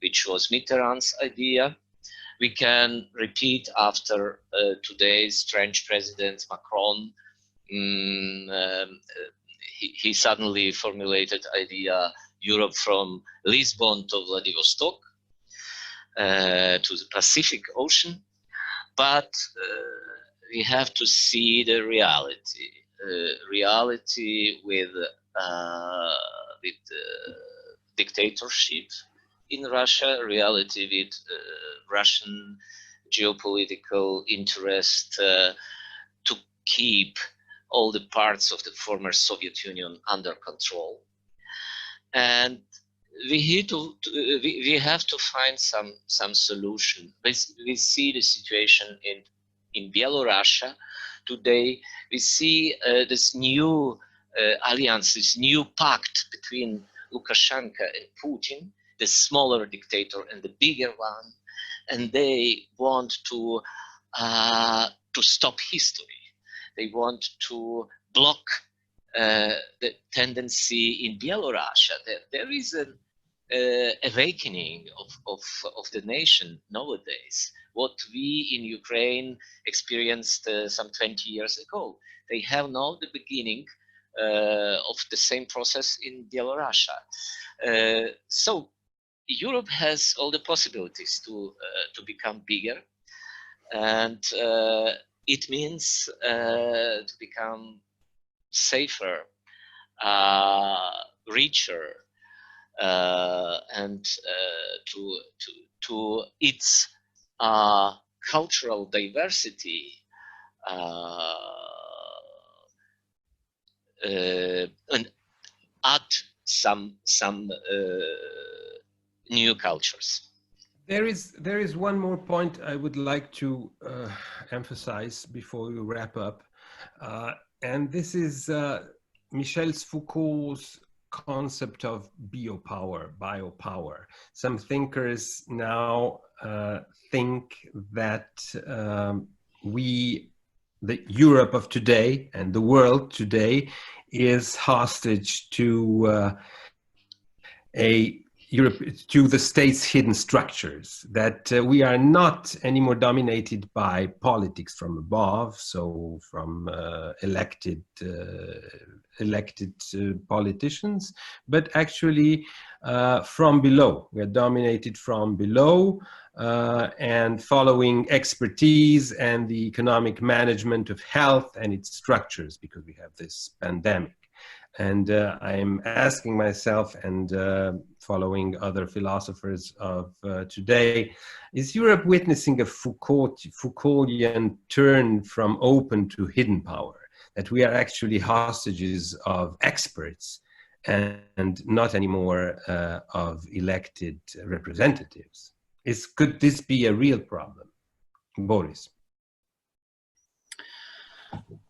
which was Mitterrand's idea. We can repeat after today's French President Macron. He suddenly formulated idea Europe from Lisbon to Vladivostok, to the Pacific Ocean. But we have to see the reality, reality with dictatorship in Russia, reality with Russian geopolitical interest to keep all the parts of the former Soviet Union under control. And we have to find some solution. We see the situation in Belarus today. We see this new alliance, this new pact between Lukashenko and Putin, the smaller dictator and the bigger one, and they want to stop history. They want to block the tendency in Belarus. There is an awakening of the nation nowadays. What we in Ukraine experienced some 20 years ago, they have now the beginning of the same process in Belarus. So Europe has all the possibilities to become bigger, and it means to become safer, richer, and to its cultural diversity and add some new cultures. There is one more point I would like to emphasize before we wrap up, and this is Michel Foucault's concept of biopower. Some thinkers now think that the Europe of today and the world today is hostage to the state's hidden structures, that we are not anymore dominated by politics from above, so from elected politicians, but actually from below. We are dominated from below and following expertise and the economic management of health and its structures, because we have this pandemic. And I'm asking myself and following other philosophers of today, is Europe witnessing a Foucaultian turn from open to hidden power? That we are actually hostages of experts and not anymore of elected representatives? Could this be a real problem? Boris?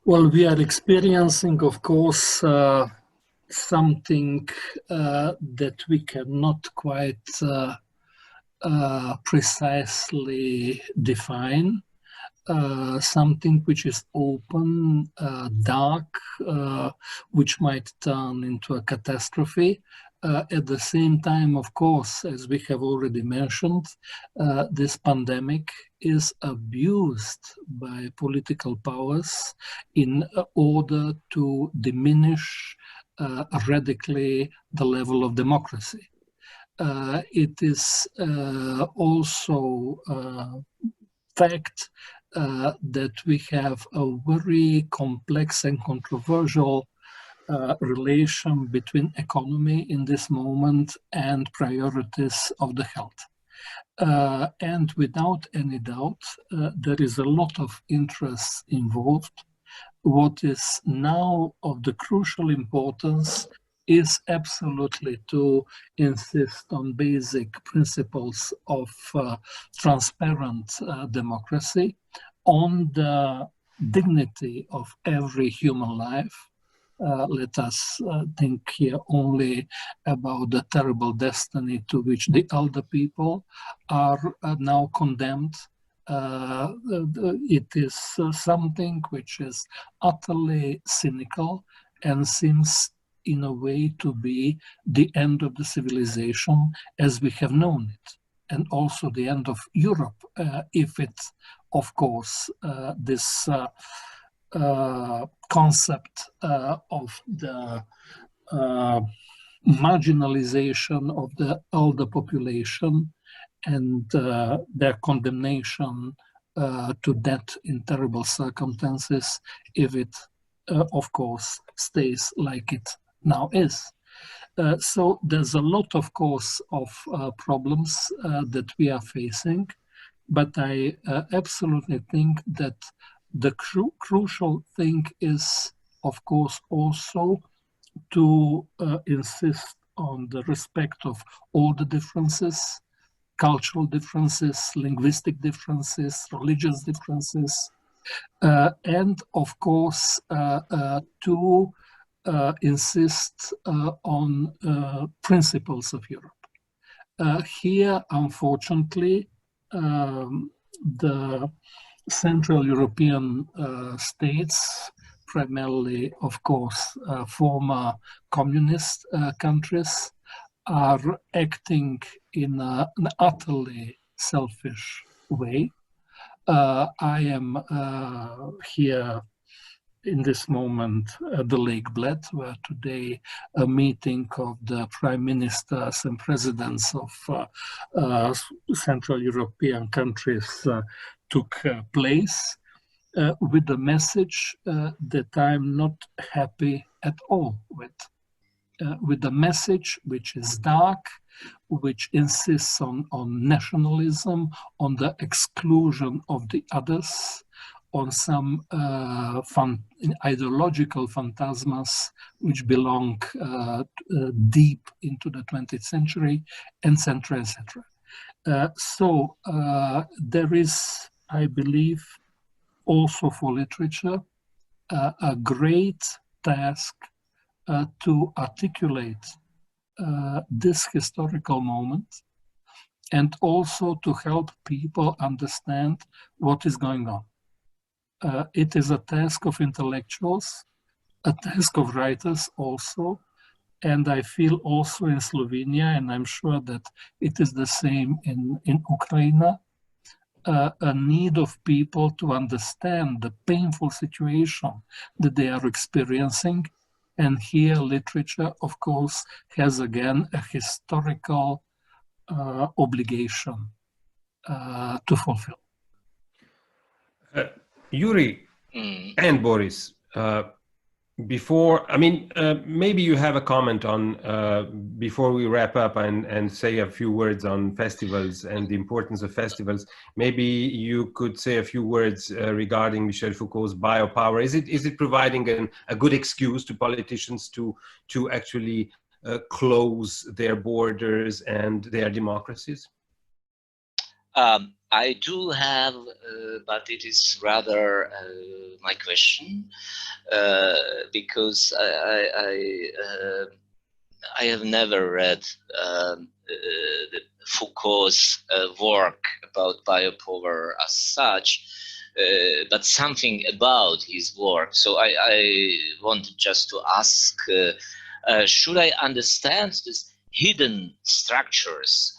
Well, we are experiencing, of course, something that we cannot quite precisely define. Something which is open, dark, which might turn into a catastrophe. At the same time, of course, as we have already mentioned, this pandemic is abused by political powers in order to diminish radically the level of democracy. It is also fact that we have a very complex and controversial relation between economy in this moment and priorities of the health. And without any doubt, there is a lot of interest involved. What is now of the crucial importance is absolutely to insist on basic principles of transparent democracy, on the dignity of every human life. Let us think here only about the terrible destiny to which the elder people are now condemned. It is something which is utterly cynical and seems in a way to be the end of the civilization as we have known it, and also the end of Europe, if it, of course, this concept of the marginalization of the elder population and their condemnation to death in terrible circumstances, if it, of course, stays like it now is. So there's a lot, of course, of problems that we are facing, but I absolutely think that the crucial thing is, of course, also to insist on the respect of all the differences, cultural differences, linguistic differences, religious differences, and of course to insist on principles of Europe. Here, unfortunately, the Central European states, primarily, of course, former communist countries, are acting in an utterly selfish way. I am here in this moment at the Lake Bled, where today a meeting of the prime ministers and presidents of Central European countries took place, with the message that I'm not happy at all with the message which is dark, which insists on nationalism, on the exclusion of the others, on some ideological phantasmas which belong deep into the 20th century, etc., etc. So there is, I believe, also for literature, a great task to articulate this historical moment, and also to help people understand what is going on. It is a task of intellectuals, a task of writers also, and I feel also in Slovenia, and I'm sure that it is the same in Ukraine, a need of people to understand the painful situation that they are experiencing. And here literature, of course, has again a historical obligation to fulfill. Jurij and Boris, maybe you have a comment on, before we wrap up and say a few words on festivals and the importance of festivals, maybe you could say a few words regarding Michel Foucault's biopower. Is it providing a good excuse to politicians to actually close their borders and their democracies? I do have, but it is rather my question, because I have never read Foucault's work about biopower as such, but something about his work. So I wanted just to ask, should I understand these hidden structures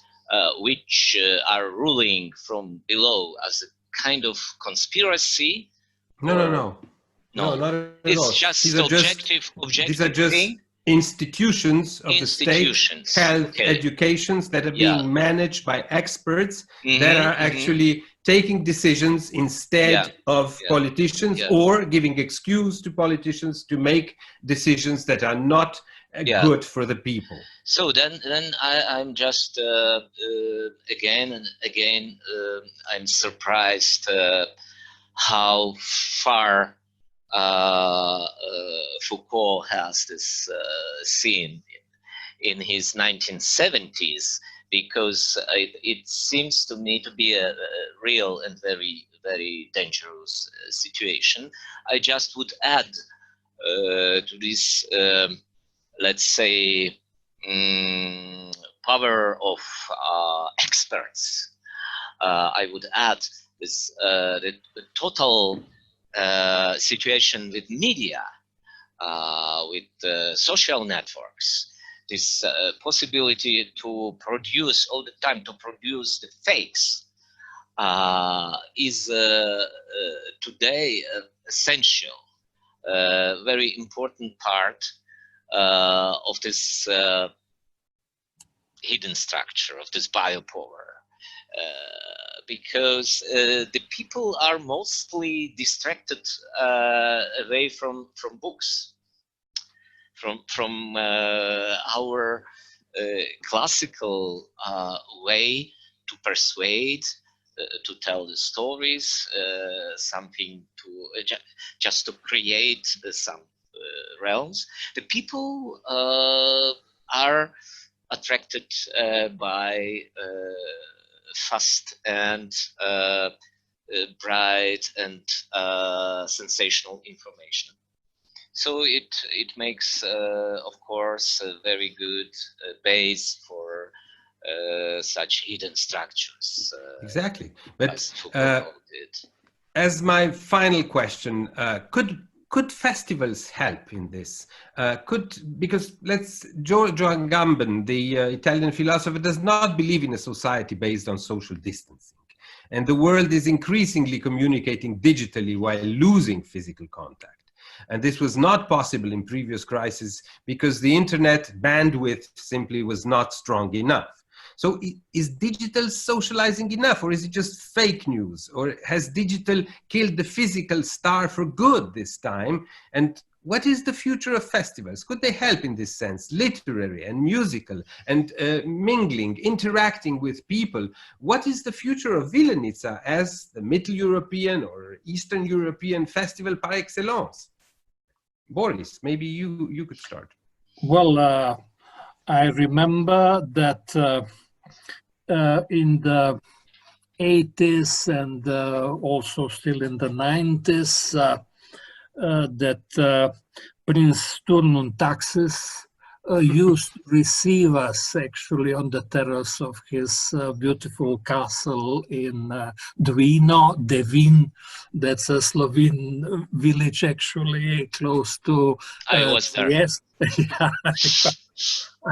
which are ruling from below as a kind of conspiracy? No, not at all. It's just objective these are just thing? Institutions of the state, health, educations that are being managed by experts that are actually taking decisions instead of politicians, or giving excuse to politicians to make decisions that are not good for the people. So then I'm just again and again I'm surprised how far Foucault has this scene in his 1970s, because it seems to me to be a real and very, very dangerous situation. I just would add to this, let's say, power of experts. I would add this the total situation with media, with social networks, this possibility to produce all the time, to produce the fakes, is today essential, very important part of this hidden structure, of this biopower. Because the people are mostly distracted away from books, from our classical way to persuade, to tell the stories, something to just to create some realms. The people are attracted by fast and bright and sensational information. So it makes, of course, a very good base for such hidden structures. Exactly. But as my final question, could festivals help in this? Because Giorgio Agamben, the Italian philosopher, does not believe in a society based on social distancing. And the world is increasingly communicating digitally while losing physical contact. And this was not possible in previous crises because the internet bandwidth simply was not strong enough. So is digital socializing enough, or is it just fake news? Or has digital killed the physical star for good this time? And what is the future of festivals? Could they help in this sense? Literary and musical and mingling, interacting with people. What is the future of Vilenici as the Middle European or Eastern European festival par excellence? Boris, maybe you could start. Well, I remember that in the 80s and also still in the 90s, that Prince Turnun Taxis used to receive us actually on the terrace of his beautiful castle in Devin. That's a Slovene village actually close to... I was there. Yes.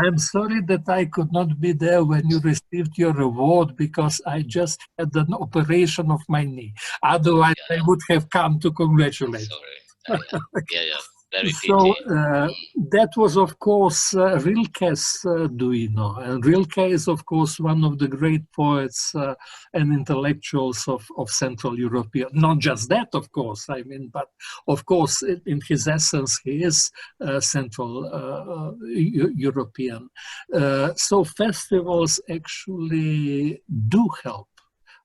I'm sorry that I could not be there when you received your award because I just had an operation of my knee. Otherwise, I would have come to congratulate. Sorry. Very so that was, of course, Rilke's Duino. And Rilke is, of course, one of the great poets and intellectuals of Central Europe. Not just that, of course, I mean, but of course, in his essence, he is Central European. So festivals actually do help.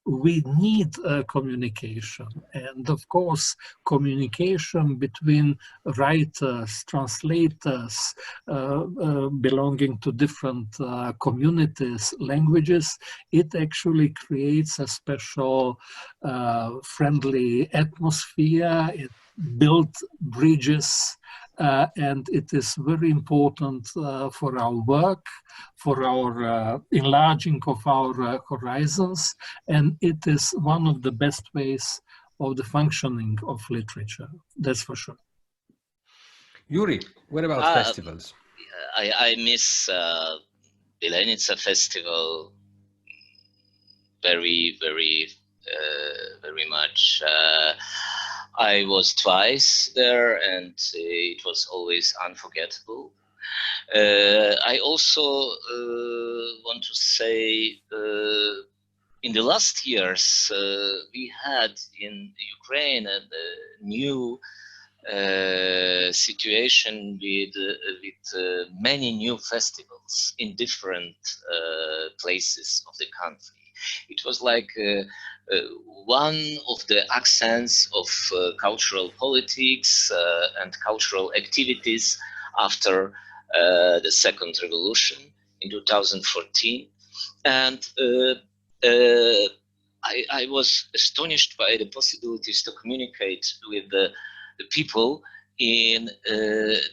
we need communication. And of course, communication between writers, translators, belonging to different communities, languages, it actually creates a special friendly atmosphere. It builds bridges, and it is very important for our work, for our enlarging of our horizons, and it is one of the best ways of the functioning of literature, that's for sure. Yuri, what about festivals? I miss Vilenici festival very much. I was twice there, and it was always unforgettable. I also want to say, in the last years, we had in Ukraine a new situation with many new festivals in different places of the country. It was like one of the accents of cultural politics and cultural activities after the second revolution in 2014. And I was astonished by the possibilities to communicate with the people in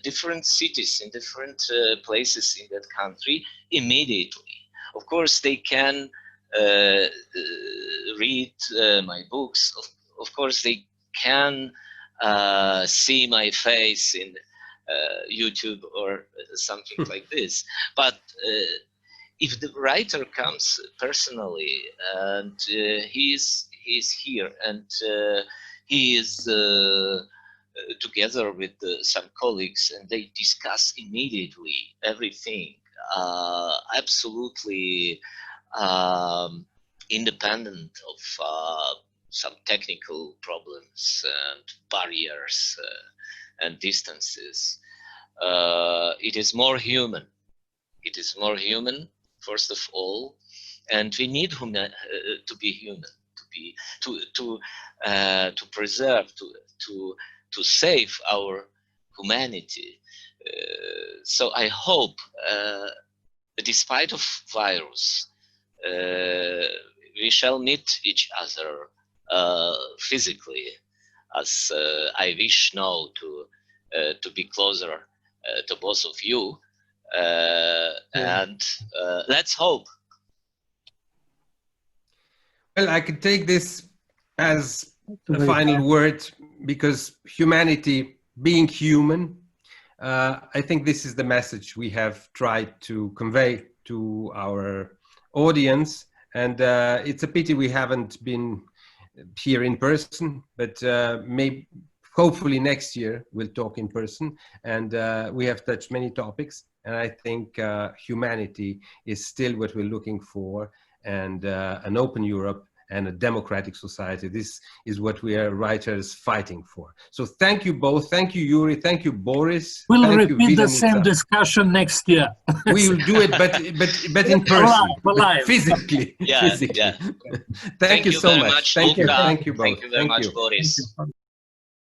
different cities, in different places in that country immediately. Of course, they can read my books. Of course, they can see my face in YouTube or something like this. But if the writer comes personally and he's here and he is together with some colleagues and they discuss immediately everything, absolutely independent of some technical problems and barriers and distances. It is more human. It is more human, first of all, and we need to be human, to preserve, to save our humanity. So I hope, despite of virus, we shall meet each other physically, as I wish now to be closer to both of you, and let's hope. Well, I could take this as a final word, because humanity, being human, I think this is the message we have tried to convey to our audience. And it's a pity we haven't been here in person, but maybe hopefully next year we'll talk in person. And we have touched many topics, and I think humanity is still what we're looking for, and an open Europe and a democratic society. This is what we are writers fighting for. So thank you both. Thank you, Yuri. Thank you, Boris. We'll repeat the same discussion next year. We will do it, but in person, live. Physically. Yeah, physically. yeah. Thank you so much. Thank you. Thank you both. Thank you very much, Boris.